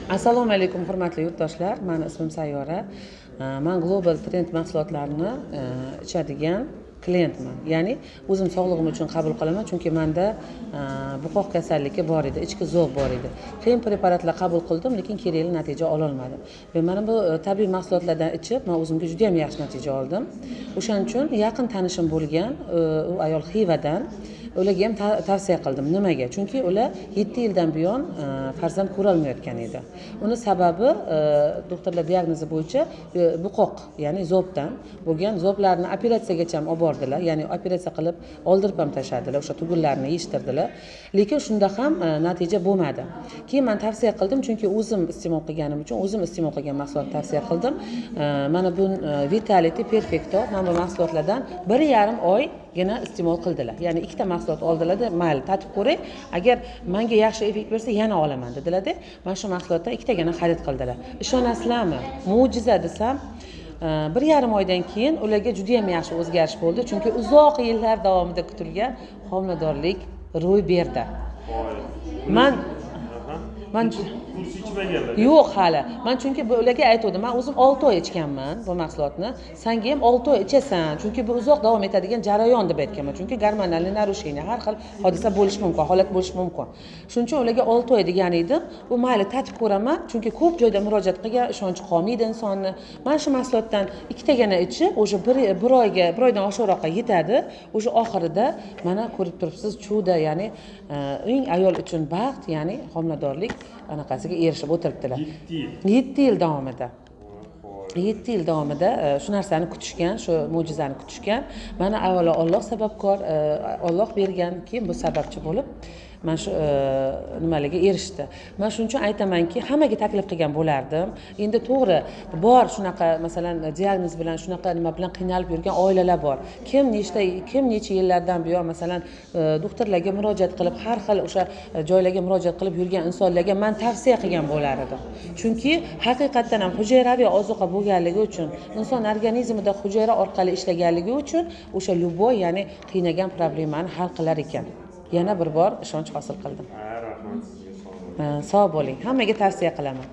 Assalomu alaykum hurmatli yurtdoshlar. Meni ismim Sayyora. Men Global Trend mahsulotlarini ichadigan klientman. Ya'ni o'zim sog'lig'im uchun qabul qilaman, chunki menda buqoq kasalligi bor edi, ichki zo'q bor edi. Krem preparatlar qabul qildim, lekin kerakli natija ola olmadim. Va mana bu tabiiy mahsulotlardan ichib, men o'zimga juda ham yaxshi natija oldim. O'shaning uchun yaqin tanishim bo'lgan u ayol Xivadan ularga ham tavsiya qildim. Nimaga? Chunki ular 7 yildan buyon farzand ko'rolmayotgan edi. Uni sababi doktorlar diagnozi bo'yicha buqoq, ya'ni zo'bdan bo'lgan. Zo'blarni operatsiyagacha olib bordilar, ya'ni operatsiya qilib oldirib ham tashladilar, o'sha tugunlarni yechtirdilar. Lekin shunda ham natija bo'lmadi. Keyin men tavsiya qildim, chunki o'zim iste'mol qilganim uchun o'zim iste'mol qilgan mahsulotni tavsiya qildim. Mana bu Vitality Perfecto mana bu mahsulotlardan 1,5 oygina iste'mol qildilar. Ya'ni ikkita mahsulot oldilarda, mayli tatib ko'ring, agar menga yaxshi effekt bersa yana olaman dedilar-da. Mana shu mahsulotdan ikkitagina xarid qildilar. Ishonasizlarmi? Mo'jiza desam, 1,5 oydan keyin ularga juda ham yaxshi o'zgarish bo'ldi, chunki uzoq yillar davomida kutilgan homiladorlik ro'y berdi. Men kurs ichmaganlar. Yo'q hali. Men chunki bu ularga aytdim, men o'zim 6 oy ichganman bu mahsulotni. Senga ham 6 oy ichasan, chunki bu uzoq davom etadigan jarayon deb aytganman. Chunki gormonal narushение, har xil hodisa bo'lishi mumkin, holat bo'lishi mumkin. Shuning uchun ularga 6 oy degan edim. Bu mayli tatib ko'raman, chunki ko'p joyda murojaat qilgan, ishonchi qolmaydi insonni. Men shu mahsulotdan ikkitagina ichib, o'sha bir oydan oshiqroqqa yetadi. O'sha oxirida mana ko'rib turibsiz, chuda, ya'ni eng ayol uchun baxt, ya'ni homiladorlik anaqasiga erishib o'tiribdilar. 7 yil davomida. 7 yil davomida shu narsani kutishgan, shu mo'jizani kutishgan. Mana avvalo Alloh sababkor, Alloh bergan, keyin bu sababchi bo'lib mana shu nimalarga erishdi. Men shuning uchun aytamanki, hammaga taklif qilgan bo'lardim. Endi to'g'ri, bor shunaqa, masalan, diagnoz bilan shunaqa nima bilan qiynalib yurgan oilalar bor. Kim necha yillardan buyon masalan doktorlarga murojaat qilib, har xil o'sha joylarga murojaat qilib yurgan insonlarga men tavsiya qilgan bo'lar edim. Chunki haqiqatan ham hujayraviy ozuqa bo'lganligi uchun, inson organizmida hujayra orqali ishlaganligi uchun o'sha luboy, ya'ni qiynagan problemani hal qilar ekan. Yana bir bor ishonch hosil qildim. Rahmat sizga, sog' bo'ling. Sog' bo'ling. Hammaga tavsiya qilaman.